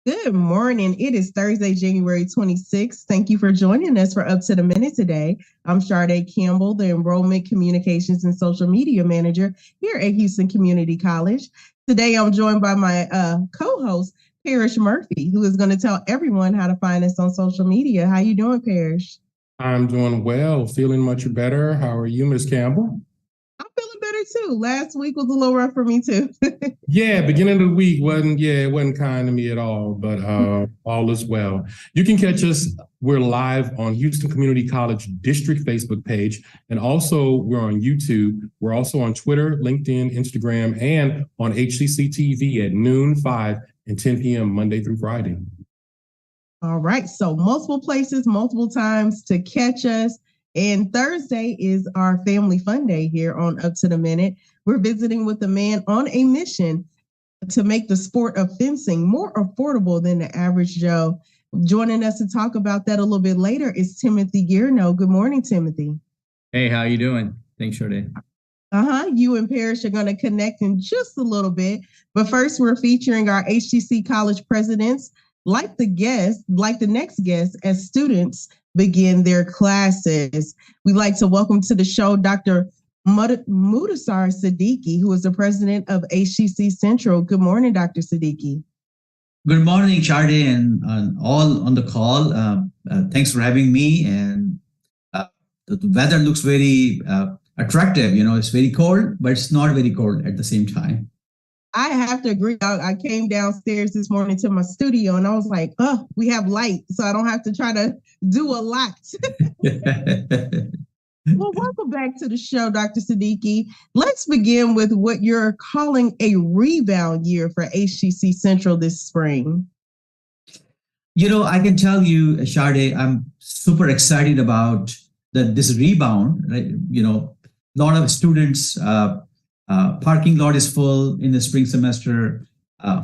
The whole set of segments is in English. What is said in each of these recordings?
Good morning. It is Thursday, January 26th. Thank you for joining us for Up to the Minute today. I'm Sade Campbell, the Enrollment Communications and Social Media Manager here at Houston Community College. Today, I'm joined by my co-host, Parrish Murphy, who is going to tell everyone how to find us on social media. How you doing, Parrish? I'm doing well, feeling much better. How are you, Miss Campbell? I'm feeling better too. Last week was a little rough for me too. Yeah, beginning of the week wasn't kind to me at all, but all is well. You can catch us. We're live on Houston Community College District Facebook page, and also we're on YouTube. We're also on Twitter, LinkedIn, Instagram, and on HCCTV at noon, 5, and 10 p.m. Monday through Friday. All right, so multiple places, multiple times to catch us. And Thursday is our family fun day here on Up to the Minute. We're visiting with a man on a mission to make the sport of fencing more affordable than the average Joe. Joining us to talk about that a little bit later is Timothy Guerno. Good morning, Timothy. Hey, how you doing? Thanks, Sade. You and Parrish are going to connect in just a little bit. But first, we're featuring our HCC college presidents, like the next guest, as students begin their classes. We'd like to welcome to the show Dr. Mudassar Siddiqui, who is the president of HCC Central. Good morning, Dr. Siddiqui. Good morning, Sade, and all on the call. Thanks for having me. And the weather looks very attractive. You know, it's very cold, but it's not very cold at the same time. I have to agree. I came downstairs this morning to my studio and I was like, oh, we have light, so I don't have to try to do a lot. Well, welcome back to the show, Dr. Siddiqui. Let's begin with what you're calling a rebound year for HCC Central this spring. You know, I can tell you, Sade, I'm super excited about this rebound. Right? You know, a lot of students, parking lot is full in the spring semester.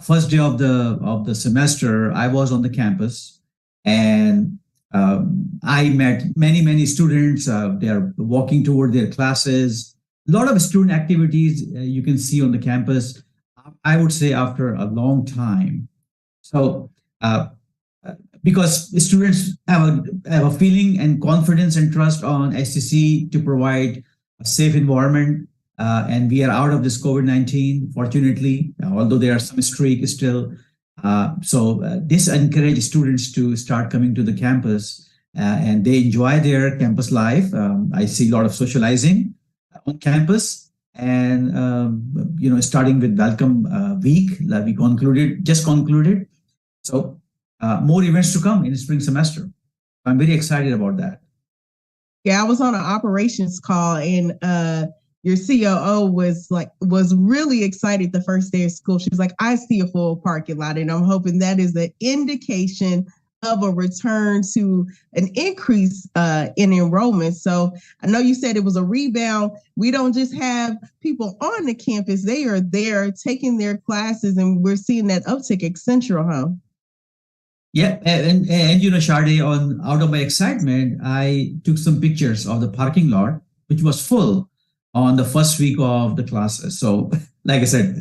First day of the semester, I was on the campus, and I met many students. They are walking toward their classes. A lot of student activities you can see on the campus, I would say, after a long time. So because students have a feeling and confidence and trust on HCC to provide a safe environment. And we are out of this COVID-19, fortunately, although there are some streak still. So this encourages students to start coming to the campus, and they enjoy their campus life. I see a lot of socializing on campus, and starting with Welcome Week that we just concluded. So more events to come in the spring semester. I'm very excited about that. Yeah, I was on an operations call, and your COO was really excited the first day of school. She was like, I see a full parking lot, and I'm hoping that is an indication of a return to an increase in enrollment. So I know you said it was a rebound. We don't just have people on the campus. They are there taking their classes, and we're seeing that uptick at Central, huh? Yeah, and you know, Sade, out of my excitement, I took some pictures of the parking lot, which was full on the first week of the classes. So, like I said,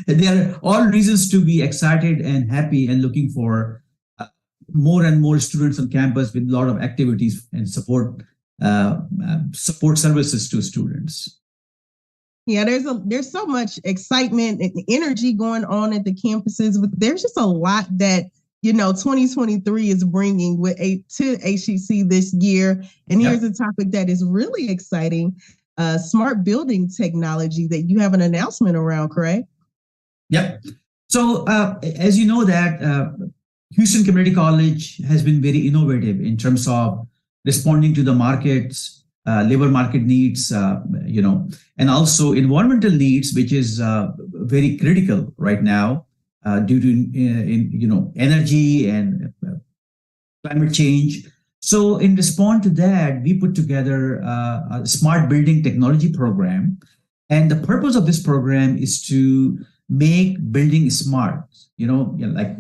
there are all reasons to be excited and happy and looking for more and more students on campus with a lot of activities and support services to students. Yeah, there's so much excitement and energy going on at the campuses, but there's just a lot that 2023 is bringing to HCC this year. And here's a topic that is really exciting. Smart building technology that you have an announcement around, correct? Yep. So as you know that Houston Community College has been very innovative in terms of responding to the markets, labor market needs, and also environmental needs, which is very critical right now due to energy and climate change. So in response to that, we put together a smart building technology program. And the purpose of this program is to make building smart, like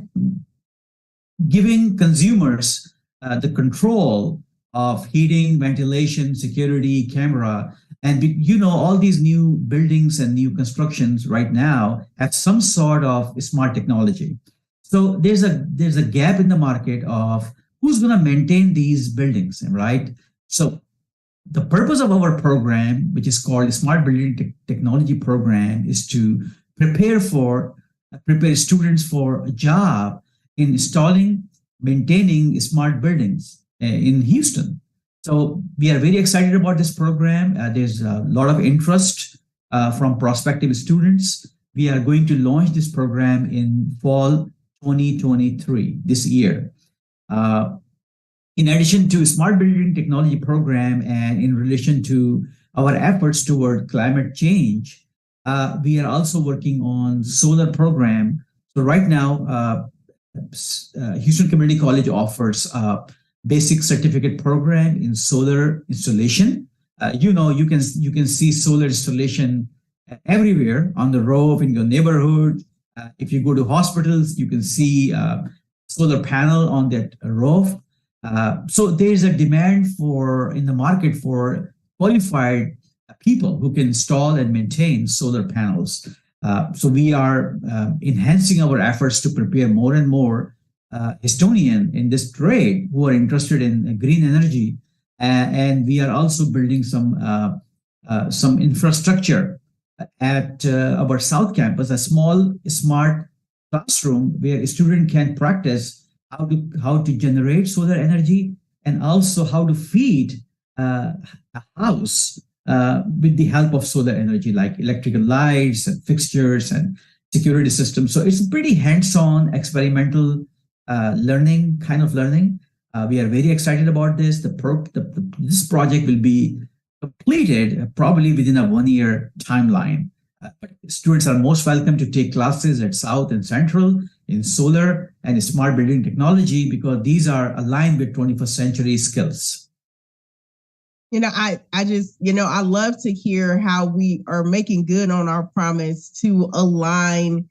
giving consumers the control of heating, ventilation, security, camera. And all these new buildings and new constructions right now have some sort of smart technology. So there's a gap in the market of who's going to maintain these buildings, right? So the purpose of our program, which is called Smart Building Technology Program, is to prepare students for a job in installing, maintaining smart buildings in Houston. So we are very excited about this program. There's a lot of interest from prospective students. We are going to launch this program in fall 2023, this year. In addition to Smart Building Technology Program and in relation to our efforts toward climate change, we are also working on solar program. So right now, Houston Community College offers a basic certificate program in solar installation. You can see solar installation everywhere on the roof in your neighborhood. If you go to hospitals, you can see solar panel on that roof. So there is a demand in the market for qualified people who can install and maintain solar panels. So we are enhancing our efforts to prepare more and more Estonian in this trade who are interested in green energy, and we are also building some infrastructure at our South Campus, a small smart classroom where a student can practice how to generate solar energy and also how to feed a house with the help of solar energy, like electrical lights and fixtures and security systems. So it's pretty hands-on experimental learning, kind of learning. We are very excited about this. This project will be completed probably within a 1-year timeline. But students are most welcome to take classes at South and Central in solar and smart building technology because these are aligned with 21st century skills. I love to hear how we are making good on our promise to align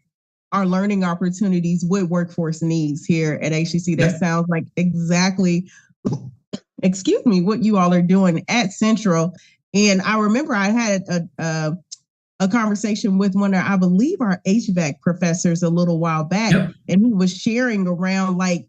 our learning opportunities with workforce needs here at HCC. That sounds like exactly, what you all are doing at Central. And I remember I had a conversation with one of, I believe, our HVAC professors a little while back, and he was sharing around like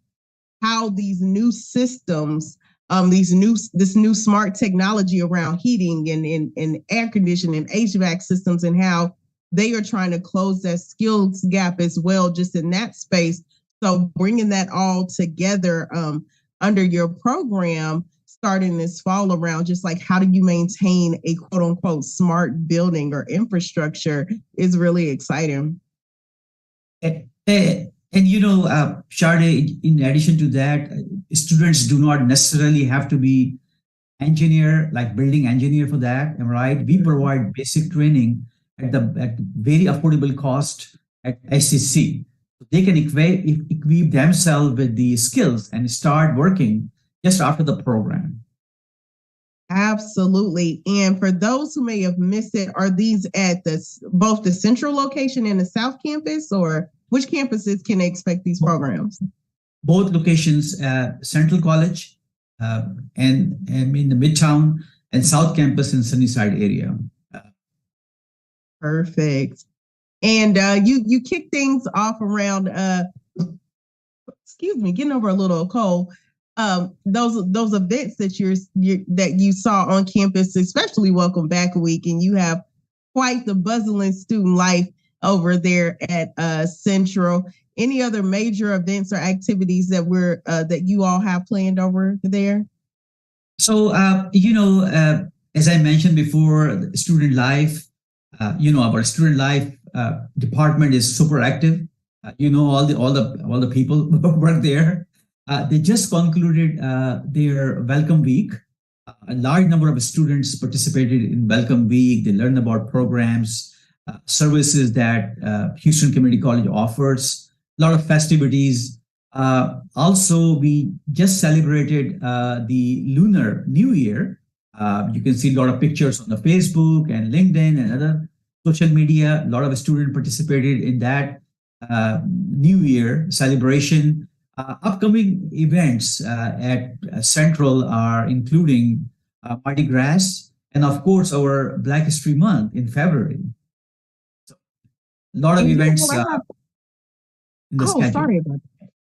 how these new systems, this new smart technology around heating and air conditioning, HVAC systems, and how they are trying to close that skills gap as well, just in that space. So bringing that all together under your program starting this fall around just like how do you maintain a quote unquote smart building or infrastructure is really exciting. And Sade, in addition to that, students do not necessarily have to be building engineer for that, right? We provide basic training at very affordable cost at HCC. They can equip themselves with the skills and start working just after the program. Absolutely. And for those who may have missed it, are these at both the Central location and the South Campus, or which campuses can they expect these programs? Both locations, Central College and in the Midtown, and South Campus in Sunnyside area. Perfect. And you kick things off around getting over a little cold. Those events that you saw on campus, especially Welcome Back Week, and you have quite the bustling student life over there at Central. Any other major events or activities that you all have planned over there? So as I mentioned before, student life. Our student life department is super active. All the people who work there. They just concluded their Welcome Week. A large number of students participated in Welcome Week. They learned about programs, services that Houston Community College offers. A lot of festivities. Also, we just celebrated the Lunar New Year. You can see a lot of pictures on the Facebook and LinkedIn and other social media. A lot of students participated in that New Year celebration. Upcoming events at Central are including Mardi Gras and, of course, our Black History Month in February. So, a lot of events. in the Oh, schedule. sorry about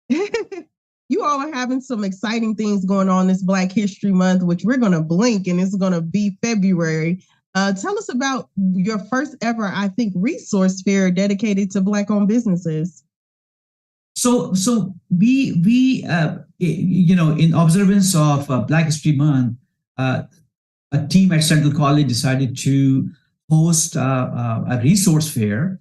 that. You all are having some exciting things going on this Black History Month, which we're going to blink and it's going to be February. Tell us about your first ever, I think, resource fair dedicated to Black-owned businesses. So we in observance of Black History Month, a team at Central College decided to host a resource fair.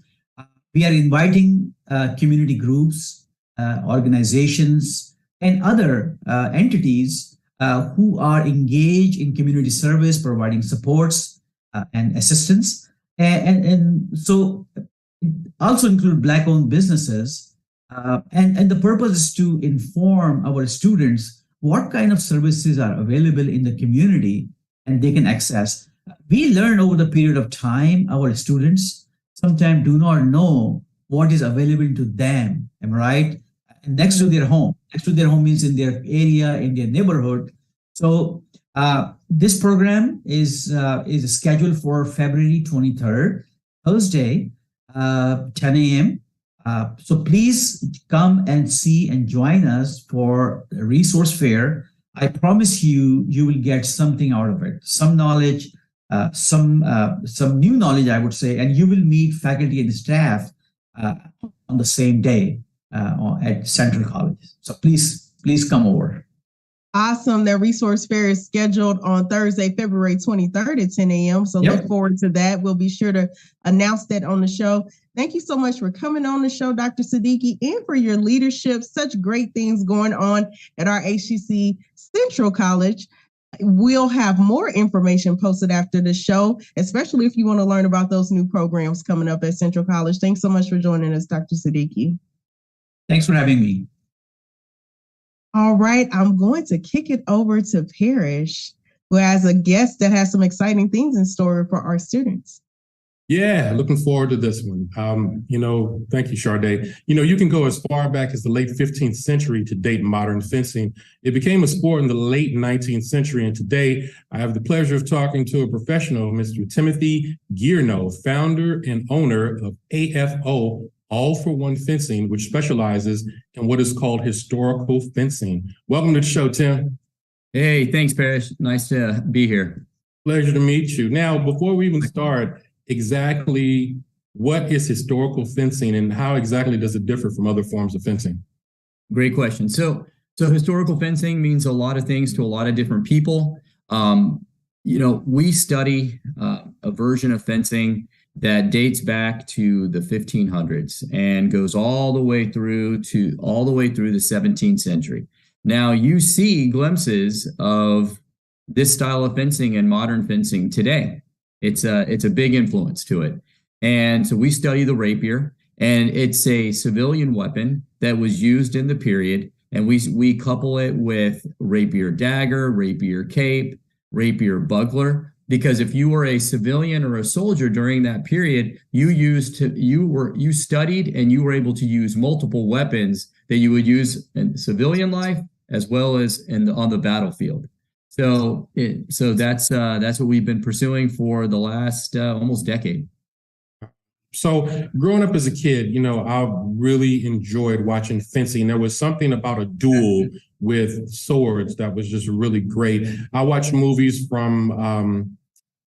We are inviting community groups, organizations, and other entities who are engaged in community service, providing supports and assistance, and so also include Black-owned businesses. And the purpose is to inform our students what kind of services are available in the community and they can access. We learn over the period of time, our students sometimes do not know what is available to them, am I right? Next to their home. Next to their home means in their area, in their neighborhood. So this program is scheduled for February 23rd, Thursday, 10 a.m. So please come and see and join us for the resource fair. I promise you, you will get something out of it, some knowledge, some new knowledge, I would say, and you will meet faculty and staff on the same day at Central College. So please come over. Awesome. That resource fair is scheduled on Thursday, February 23rd at 10 a.m. So look forward to that. We'll be sure to announce that on the show. Thank you so much for coming on the show, Dr. Siddiqui, and for your leadership. Such great things going on at our HCC Central College. We'll have more information posted after the show, especially if you want to learn about those new programs coming up at Central College. Thanks so much for joining us, Dr. Siddiqui. Thanks for having me. All right, I'm going to kick it over to Parrish, who has a guest that has some exciting things in store for our students. Yeah, looking forward to this one. Thank you, Sharday. You can go as far back as the late 15th century to date modern fencing. It became a sport in the late 19th century, and today I have the pleasure of talking to a professional, Mr. Timothy Gierno, founder and owner of AFO, All for One Fencing, which specializes in what is called historical fencing. Welcome to the show, Tim. Hey, thanks, Parrish. Nice to be here. Pleasure to meet you. Now, before we even start, exactly what is historical fencing and how exactly does it differ from other forms of fencing? Great question. So historical fencing means a lot of things to a lot of different people. We study a version of fencing that dates back to the 1500s and goes all the way through the 17th century. Now you see glimpses of this style of fencing in modern fencing today. It's a big influence to it. And so we study the rapier, and it's a civilian weapon that was used in the period. And we couple it with rapier dagger, rapier cape, rapier bugler, because if you were a civilian or a soldier during that period, you studied and you were able to use multiple weapons that you would use in civilian life as well as on the battlefield. So that's what we've been pursuing for the last almost decade. So growing up as a kid, I really enjoyed watching fencing. There was something about a duel with swords that was just really great. I watched movies from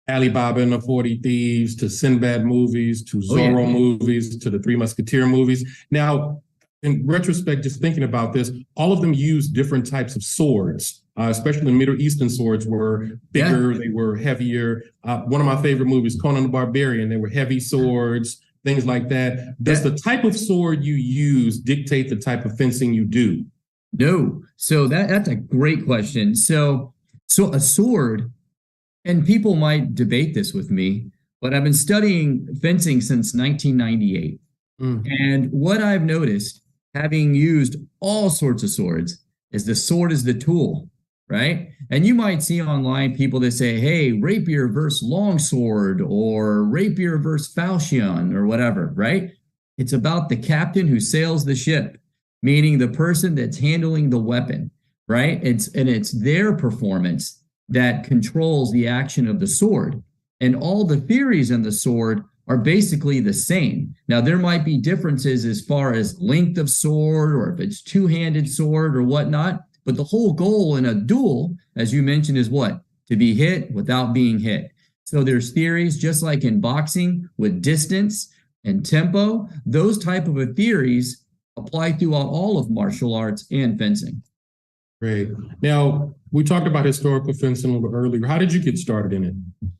Alibaba and the 40 Thieves to Sinbad movies to Zorro movies to the Three Musketeer movies. Now, in retrospect, just thinking about this, all of them use different types of swords. Especially the Middle Eastern swords were bigger, they were heavier. One of my favorite movies, Conan the Barbarian, they were heavy swords, things like that. Does the type of sword you use dictate the type of fencing you do? No. So that's a great question. So a sword, and people might debate this with me, but I've been studying fencing since 1998. And what I've noticed, having used all sorts of swords, is the sword is the tool. Right? And you might see online people that say, hey, rapier versus longsword or rapier versus falchion or whatever, right? It's about the captain who sails the ship, meaning the person that's handling the weapon, right? It's their performance that controls the action of the sword. And all the theories in the sword are basically the same. Now, there might be differences as far as length of sword or if it's two-handed sword or whatnot, but the whole goal in a duel, as you mentioned, is what? To be hit without being hit. So there's theories, just like in boxing with distance and tempo, those type of theories apply throughout all of martial arts and fencing. Great. Now, we talked about historical fencing a little earlier. How did you get started in it?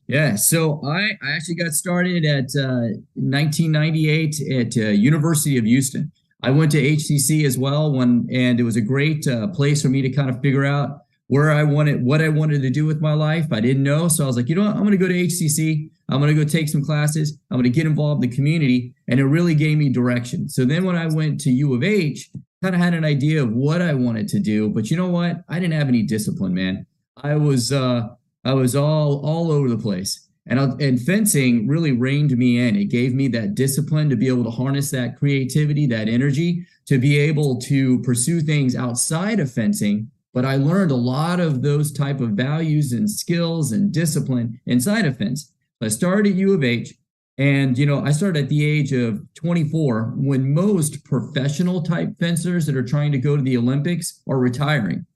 Yeah, so I actually got started at 1998 at University of Houston. I went to HCC as well, and it was a great place for me to kind of figure out what I wanted to do with my life. I didn't know, so I was like, you know what, I'm going to go to HCC. I'm going to go take some classes. I'm going to get involved in the community, and it really gave me direction. So then when I went to U of H, kind of had an idea of what I wanted to do, but you know what? I didn't have any discipline, man. I was all over the place, and fencing really reined me in. It gave me that discipline to be able to harness that creativity, that energy, to be able to pursue things outside of fencing. But I learned a lot of those type of values and skills and discipline inside of fence. I started at U of H. And, I started at the age of 24 when most professional type fencers that are trying to go to the Olympics are retiring.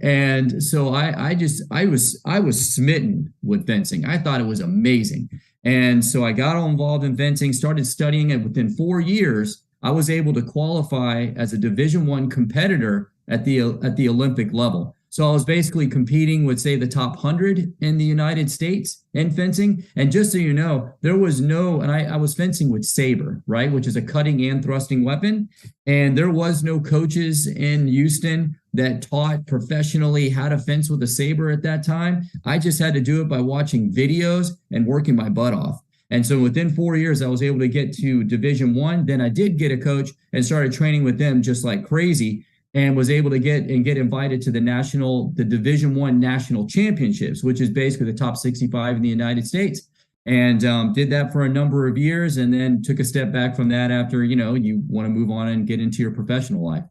And so I was smitten with fencing. I thought it was amazing. And so I got all involved in fencing, started studying it. Within 4 years, I was able to qualify as a Division I competitor at the Olympic level. So I was basically competing with, say, the top 100 in the United States in fencing. And just so you know, there was and I was fencing with saber, right, which is a cutting and thrusting weapon. And there was no coaches in Houston that taught professionally how to fence with a saber at that time. I just had to do it by watching videos and working my butt off. And so within 4 years, I was able to get to Division I. Then I did get a coach and started training with them just like crazy, and was able to get invited to the Division I national championships, which is basically the top 65 in the United States. And did that for a number of years, and then took a step back from that after, you want to move on and get into your professional life.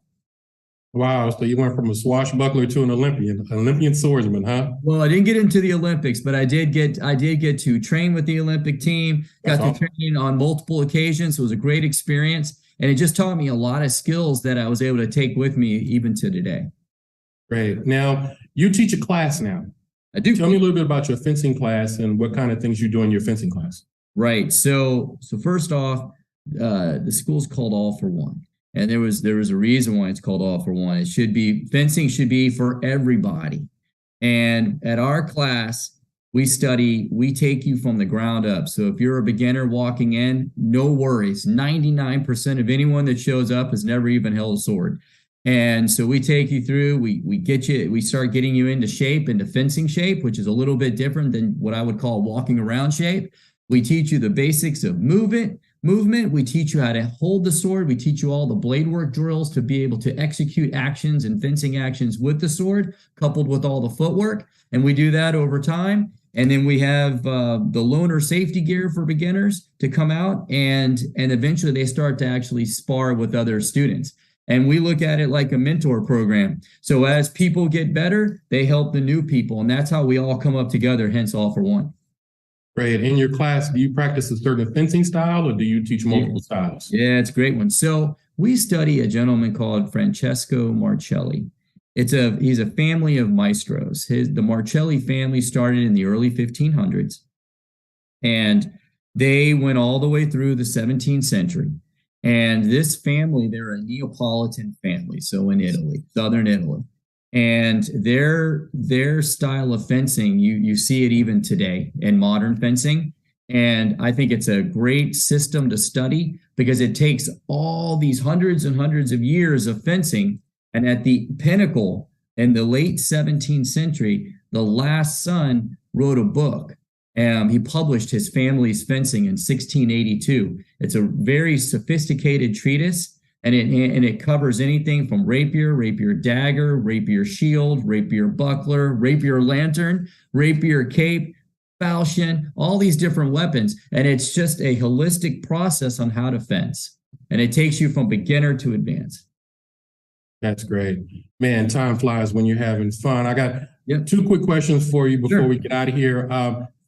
Wow. So you went from a swashbuckler to an Olympian swordsman, huh? Well, I didn't get into the Olympics, but I did get to train with the Olympic team, got to train on multiple occasions. It was a great experience. And it just taught me a lot of skills that I was able to take with me even to today. Great. Now, you teach a class now. I do. Tell me a little bit about your fencing class and what kind of things you do in your fencing class. Right. So first off, the school's called All for One. And there was a reason why it's called All for One. Fencing should be for everybody. And at our class, we take you from the ground up. So if you're a beginner walking in, no worries. 99% of anyone that shows up has never even held a sword. And so we take you through, we start getting you into fencing shape, which is a little bit different than what I would call walking around shape. We teach you the basics of movement. We teach you how to hold the sword. We teach you all the blade work drills to be able to execute actions and fencing actions with the sword, coupled with all the footwork. And we do that over time. And then we have the loaner safety gear for beginners to come out, and eventually they start to actually spar with other students. And we look at it like a mentor program. So as people get better, they help the new people. And that's how we all come up together, hence All for One. Great. In your class, do you practice a certain fencing style, or do you teach multiple styles? Yeah, it's a great one. So we study a gentleman called Francesco Marcelli. He's a family of maestros. The Marcelli family started in the early 1500s, and they went all the way through the 17th century. And this family, they're a Neapolitan family, so in Italy, southern Italy. And their style of fencing, you see it even today in modern fencing. And I think it's a great system to study because it takes all these hundreds and hundreds of years of fencing. And at the pinnacle in the late 17th century, the last son wrote a book. He published his family's fencing in 1682. It's a very sophisticated treatise, and it covers anything from rapier dagger, rapier shield, rapier buckler, rapier lantern, rapier cape, falchion, all these different weapons. And it's just a holistic process on how to fence. And it takes you from beginner to advanced. That's great. Man, time flies when you're having fun. I got 2 quick questions for you before we get out of here.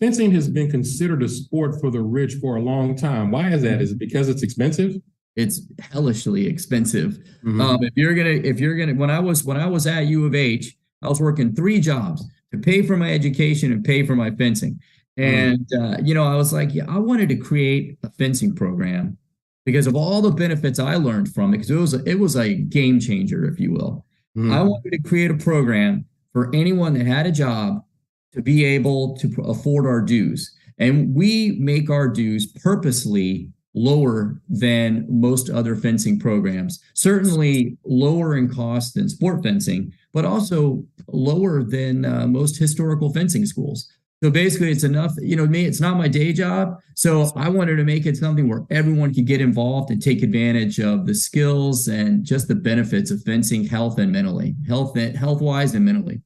fencing has been considered a sport for the rich for a long time. Why is that? Is it because it's expensive? It's hellishly expensive. If you're gonna, when I was at U of H, I was working 3 jobs to pay for my education and pay for my fencing. And I was like, yeah, I wanted to create a fencing program because of all the benefits I learned from it. Because it was a game changer, if you will. I wanted to create a program for anyone that had a job to be able to afford our dues. And we make our dues purposely lower than most other fencing programs, certainly lower in cost than sport fencing, but also lower than most historical fencing schools. So basically it's enough, me, it's not my day job. So I wanted to make it something where everyone could get involved and take advantage of the skills and just the benefits of fencing, health and mentally, health-wise and mentally.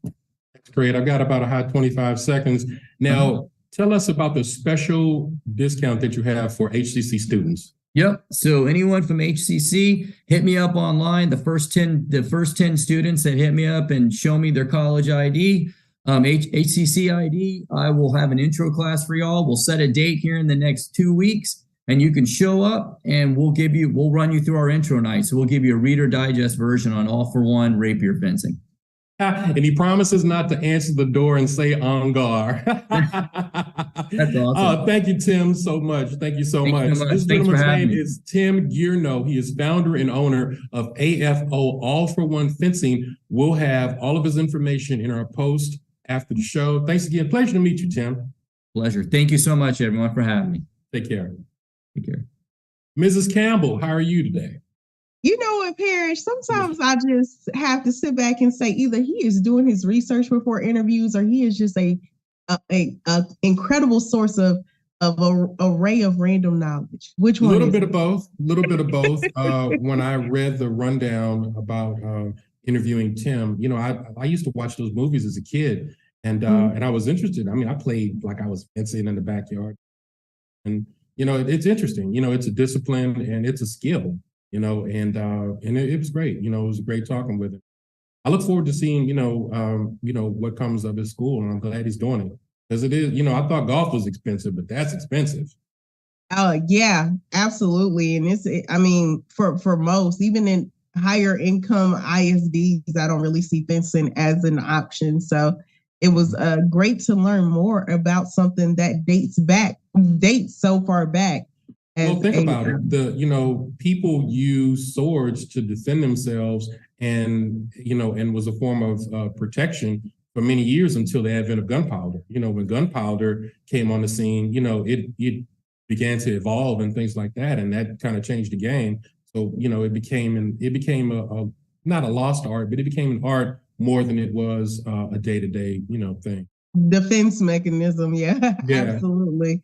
That's great. I've got about a hot 25 seconds. Now, tell us about the special discount that you have for HCC students. Yep. So anyone from HCC, hit me up online. The first 10 students that hit me up and show me their college ID, HCC ID, I will have an intro class for y'all. We'll set a date here in the next 2 weeks, and you can show up and we'll run you through our intro night. So we'll give you a Reader Digest version on All for One rapier fencing. And he promises not to answer the door and say on guard. That's awesome. Oh, thank you, Tim, so much. Thank you so much. This gentleman's name is Tim Gierno. He is founder and owner of AFO, All for One Fencing. We'll have all of his information in our post after the show. Thanks again. Pleasure to meet you, Tim. Pleasure. Thank you so much, everyone, for having me. Take care. Take care. Mrs. Campbell, how are you today? You know what, Parrish, sometimes I just have to sit back and say either he is doing his research before interviews or he is just a incredible source of a array of random knowledge. Which one? A little bit of both. When I read the rundown about interviewing Tim, I used to watch those movies as a kid, and I was interested. I mean, I played like I was fencing in the backyard, and it's interesting. It's a discipline and it's a skill. And it was great. It was great talking with him. I look forward to seeing, what comes of his school, and I'm glad he's doing it because it is, I thought golf was expensive, but that's expensive. Yeah, absolutely. And for most, even in higher income ISDs, I don't really see fencing as an option. So it was great to learn more about something that dates so far back. Well, think about it. People use swords to defend themselves and was a form of protection for many years until the advent of gunpowder. When gunpowder came on the scene, it began to evolve and things like that. And that kind of changed the game. So, it became a not a lost art, but it became an art more than it was a day-to-day, thing. Defense mechanism. Yeah, absolutely.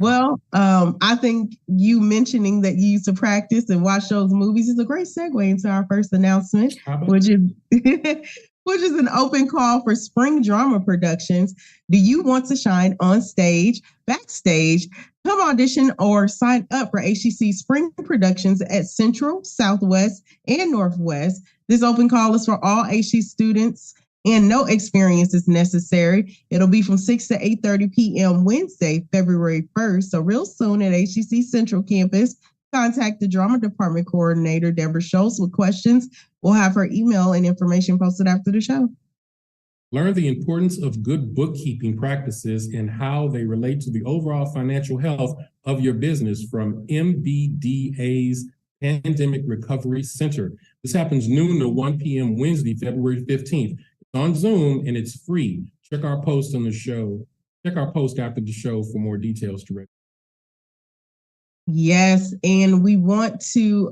Well, I think you mentioning that you used to practice and watch those movies is a great segue into our first announcement, which is an open call for spring drama productions. Do you want to shine on stage, backstage? Come audition or sign up for HCC Spring Productions at Central, Southwest, and Northwest. This open call is for all HCC students and no experience is necessary. It'll be from 6 to 8:30 p.m. Wednesday, February 1st. So real soon at HCC Central Campus, contact the Drama Department Coordinator, Deborah Schultz, with questions. We'll have her email and information posted after the show. Learn the importance of good bookkeeping practices and how they relate to the overall financial health of your business from MBDA's Pandemic Recovery Center. This happens noon to 1 p.m. Wednesday, February 15th. On Zoom, and it's free. Check our post on the show. Check our post after the show for more details to register. Yes, and we want to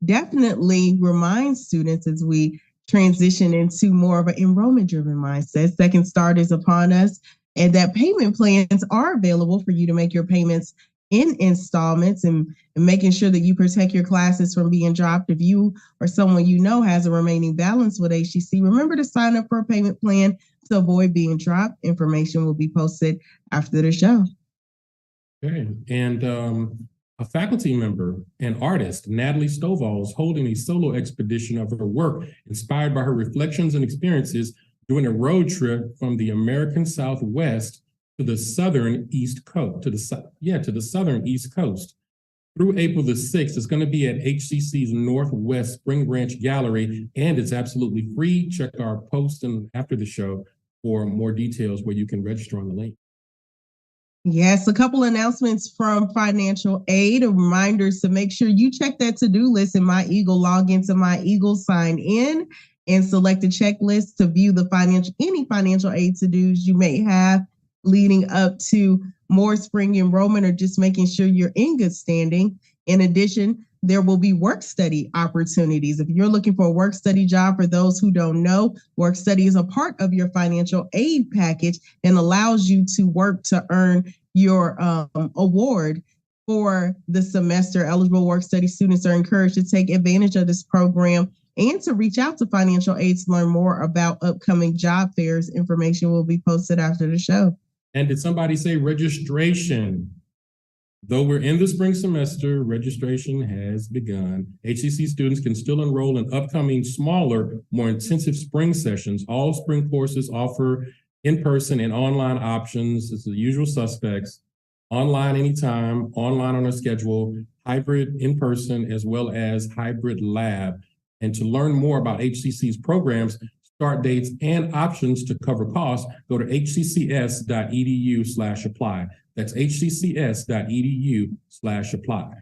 definitely remind students as we transition into more of an enrollment-driven mindset. Second Start is upon us, and that payment plans are available for you to make your payments in installments and making sure that you protect your classes from being dropped. If you or someone has a remaining balance with HCC, remember to sign up for a payment plan to avoid being dropped. Information will be posted after the show. Okay, and a faculty member and artist, Natalie Stovall, is holding a solo expedition of her work inspired by her reflections and experiences during a road trip from the American Southwest to the southern East Coast, to the southern East Coast. Through April the 6th, it's going to be at HCC's Northwest Spring Branch Gallery, and it's absolutely free. Check our post and after the show for more details where you can register on the link. Yes, a couple announcements from financial aid, reminders to make sure you check that to-do list in My Eagle, log into My Eagle, sign in, and select a checklist to view any financial aid to-dos you may have leading up to more spring enrollment or just making sure you're in good standing. In addition, there will be work study opportunities. If you're looking for a work study job, for those who don't know, work study is a part of your financial aid package and allows you to work to earn your award for the semester. Eligible work study students are encouraged to take advantage of this program and to reach out to financial aid to learn more about upcoming job fairs. Information will be posted after the show. And did somebody say registration? Though we're in the spring semester, registration has begun. HCC students can still enroll in upcoming smaller, more intensive spring sessions. All spring courses offer in-person and online options. It's the usual suspects. Online anytime, online on a schedule, hybrid in-person, as well as hybrid lab. And to learn more about HCC's programs, start dates, and options to cover costs, go to hccs.edu/apply. That's hccs.edu/apply.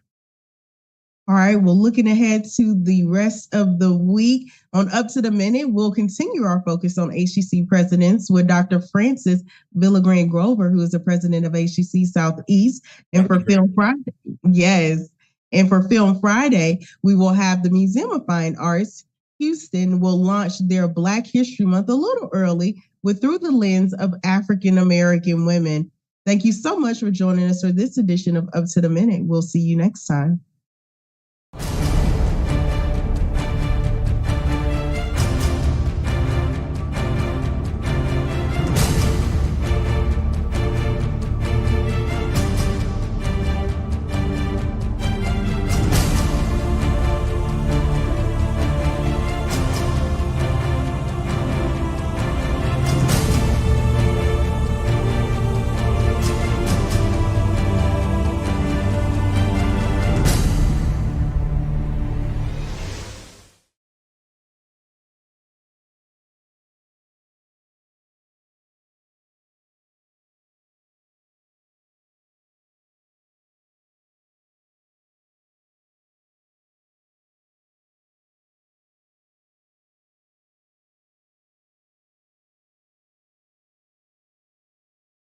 All right, well, looking ahead to the rest of the week on Up to the Minute, we'll continue our focus on HCC presidents with Dr. Francis Villagrán Grover, who is the president of HCC Southeast. And for Film Friday, and for Film Friday, we will have the Museum of Fine Arts Houston will launch their Black History Month a little early with Through the Lens of African American Women. Thank you so much for joining us for this edition of Up to the Minute. We'll see you next time.